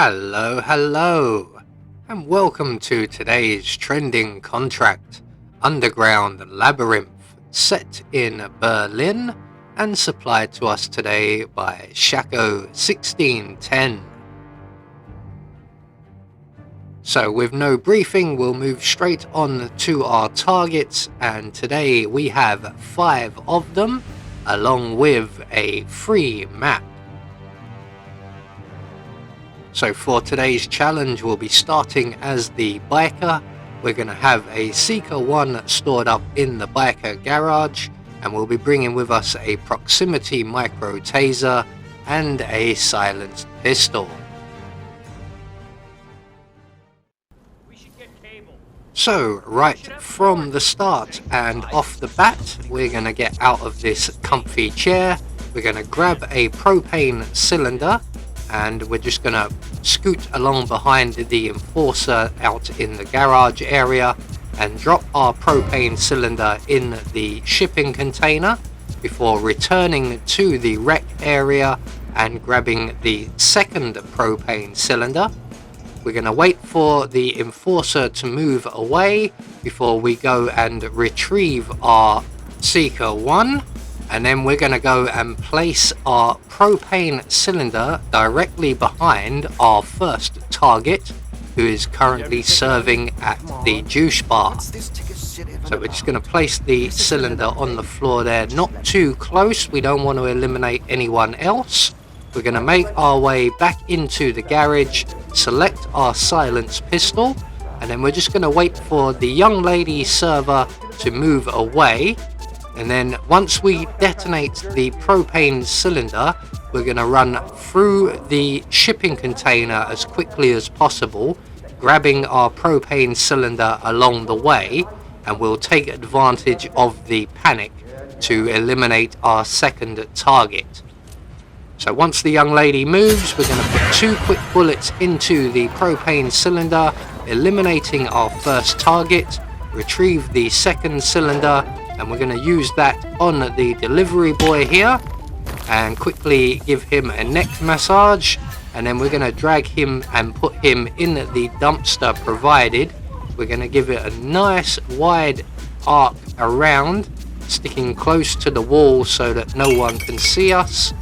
Hello, and welcome to today's trending contract, Underground Labyrinth, set in Berlin and supplied to us today by Shaco 1610. So with no briefing, we'll move straight on to our targets, and today we have 5 of them, along with a free map. So for today's challenge, we'll be starting as the biker. We're going to have a Seeker 1 stored up in the biker garage, and we'll be bringing with us a proximity micro taser and a silenced pistol. So right from the start and off the bat, we're going to get out of this comfy chair. We're going to grab a propane cylinder, and we're just going to scoot along behind the enforcer out in the garage area and drop our propane cylinder in the shipping container before returning to the wreck area and grabbing the second propane cylinder. We're going to wait for the enforcer to move away before we go and retrieve our Seeker 1. And then we're going to go and place our propane cylinder directly behind our first target, who is currently serving at the juice bar. So we're just going to place the cylinder on the floor there, not too close. We don't want to eliminate anyone else. We're going to make our way back into the garage, select our silenced pistol, and then we're just going to wait for the young lady server to move away. And then once we detonate the propane cylinder, we're going to run through the shipping container as quickly as possible, grabbing our propane cylinder along the way, and we'll take advantage of the panic to eliminate our second target. So once the young lady moves, we're going to put 2 quick bullets into the propane cylinder, eliminating our first target, retrieve the second cylinder, and we're going to use that on the delivery boy here and quickly give him a neck massage, and then we're going to drag him and put him in the dumpster provided. We're going to give it a nice wide arc around, sticking close to the wall so that no one can see us.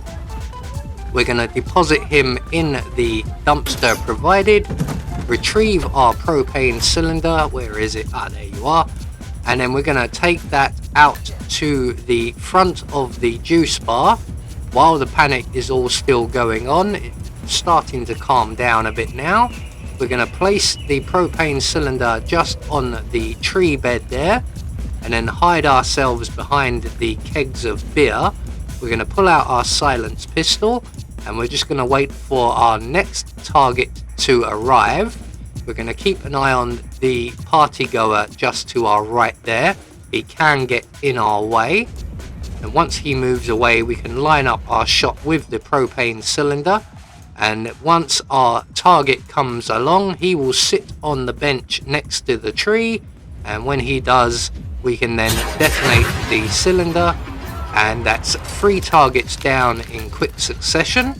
We're going to deposit him in the dumpster provided, retrieve our propane cylinder. Where is it? There you are. And then we're going to take that out to the front of the juice bar while the panic is all still going on. It's starting to calm down a bit now. We're going to place the propane cylinder just on the tree bed there, and then hide ourselves behind the kegs of beer. We're going to pull out our silenced pistol, and we're just going to wait for our next target to arrive. We're going to keep an eye on the party goer just to our right there. He can get in our way, and once he moves away, we can line up our shot with the propane cylinder. And once our target comes along, he will sit on the bench next to the tree, and when he does, we can then detonate the cylinder, and that's 3 targets down in quick succession.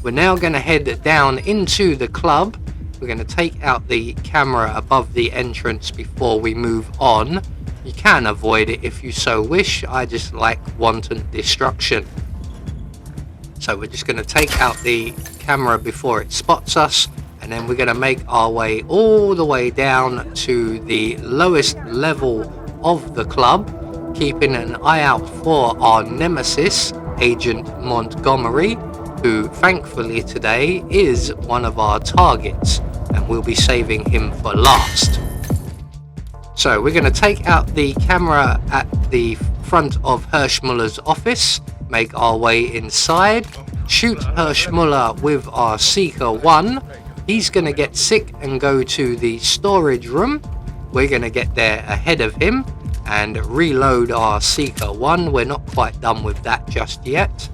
We're now going to head down into the club. We're going to take out the camera above the entrance before we move on. You can avoid it if you so wish. I just like wanton destruction. So we're just going to take out the camera before it spots us, and then we're going to make our way all the way down to the lowest level of the club, keeping an eye out for our nemesis, Agent Montgomery, who thankfully today is one of our targets, and we'll be saving him for last. So we're going to take out the camera at the front of Hirschmuller's office, make our way inside, shoot Hirschmuller with our Seeker 1. He's going to get sick and go to the storage room. We're going to get there ahead of him and reload our Seeker 1. We're not quite done with that just yet.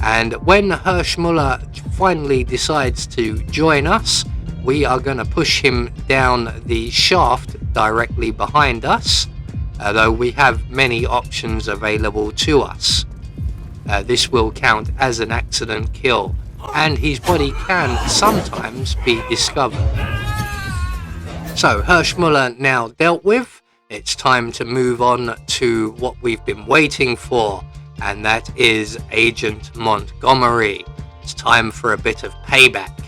And when Hirschmuller finally decides to join us, we are going to push him down the shaft directly behind us, though we have many options available to us. This will count as an accident kill. and his body can sometimes be discovered. So Hirschmuller now dealt with, it's time to move on to what we've been waiting for, and that is Agent Montgomery. It's time for a bit of payback.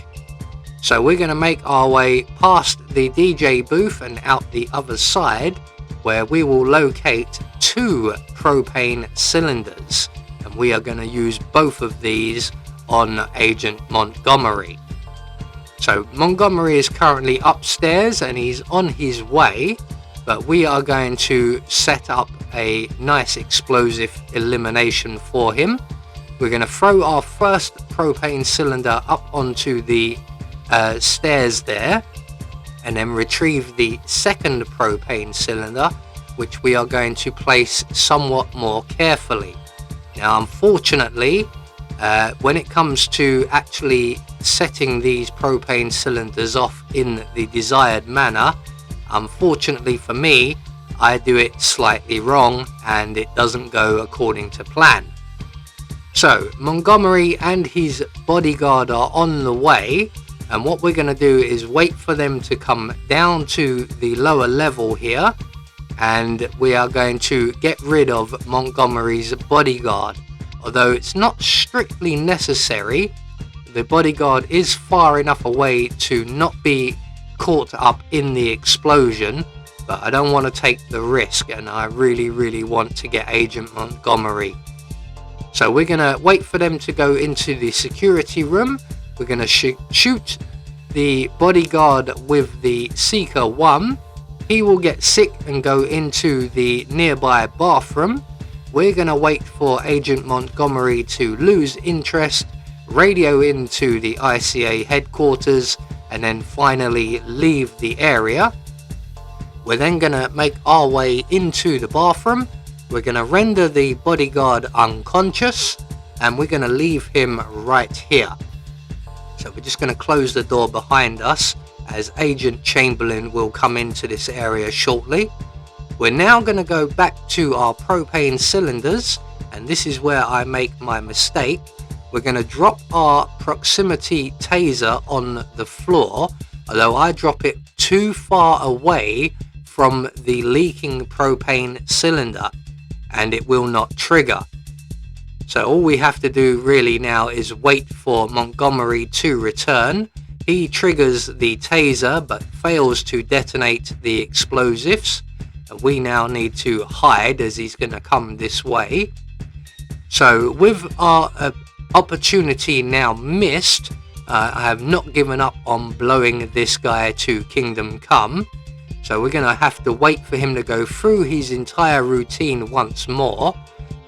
So we're going to make our way past the DJ booth and out the other side, where we will locate 2 propane cylinders, and we are going to use both of these on Agent Montgomery. So Montgomery is currently upstairs and he's on his way, but we are going to set up a nice explosive elimination for him. We're going to throw our first propane cylinder up onto the stairs there, and then retrieve the second propane cylinder, which we are going to place somewhat more carefully. Now unfortunately, when it comes to actually setting these propane cylinders off in the desired manner, unfortunately for me, I do it slightly wrong and it doesn't go according to plan. So Montgomery and his bodyguard are on the way, and what we're going to do is wait for them to come down to the lower level here, and we are going to get rid of Montgomery's bodyguard. Although it's not strictly necessary, the bodyguard is far enough away to not be caught up in the explosion, but I don't want to take the risk, and I really want to get Agent Montgomery. So we're going to wait for them to go into the security room. We're going to shoot the bodyguard with the Seeker 1. He will get sick and go into the nearby bathroom. We're going to wait for Agent Montgomery to lose interest, radio into the ICA headquarters, and then finally leave the area. We're then going to make our way into the bathroom. We're going to render the bodyguard unconscious, and we're going to leave him right here. So we're just going to close the door behind us, as Agent Chamberlain will come into this area shortly. We're now going to go back to our propane cylinders, and this is where I make my mistake. We're going to drop our proximity taser on the floor, although I drop it too far away from the leaking propane cylinder, and it will not trigger. So all we have to do really now is wait for Montgomery to return. He triggers the taser but fails to detonate the explosives. We now need to hide, as he's going to come this way. So with our opportunity now missed, I have not given up on blowing this guy to Kingdom Come. So we're going to have to wait for him to go through his entire routine once more,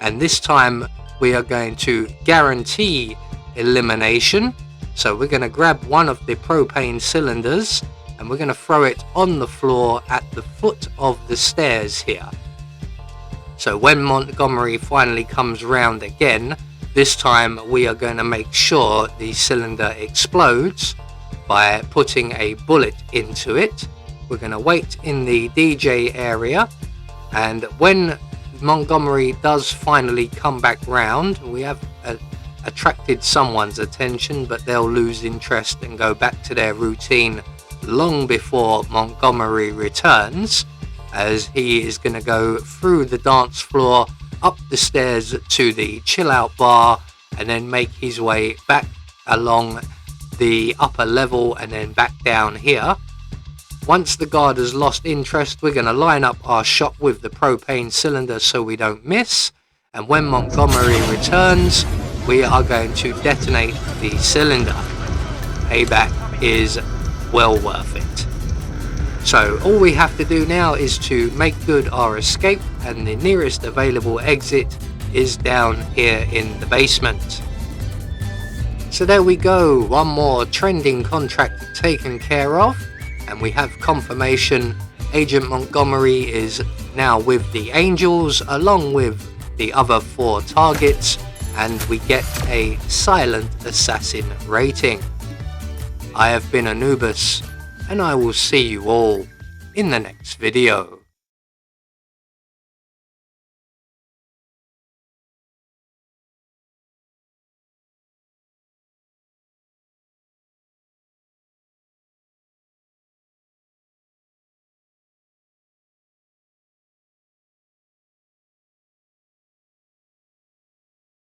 and this time we are going to guarantee elimination. So we're going to grab one of the propane cylinders and we're going to throw it on the floor at the foot of the stairs here. So when Montgomery finally comes round again, this time we are going to make sure the cylinder explodes by putting a bullet into it. We're going to wait in the DJ area, and when Montgomery does finally come back round, we have attracted someone's attention, but they'll lose interest and go back to their routine long before Montgomery returns, as he is going to go through the dance floor, up the stairs to the chill out bar, and then make his way back along the upper level and then back down here. Once the guard has lost interest, we're going to line up our shot with the propane cylinder so we don't miss, and when Montgomery returns, we are going to detonate the cylinder. Payback is well worth it. So all we have to do now is to make good our escape, and the nearest available exit is down here in the basement. So there we go, one more trending contract taken care of, and we have confirmation Agent Montgomery is now with the Angels along with the other 4 targets, and we get a silent assassin rating. I have been Anubis, and I will see you all in the next video.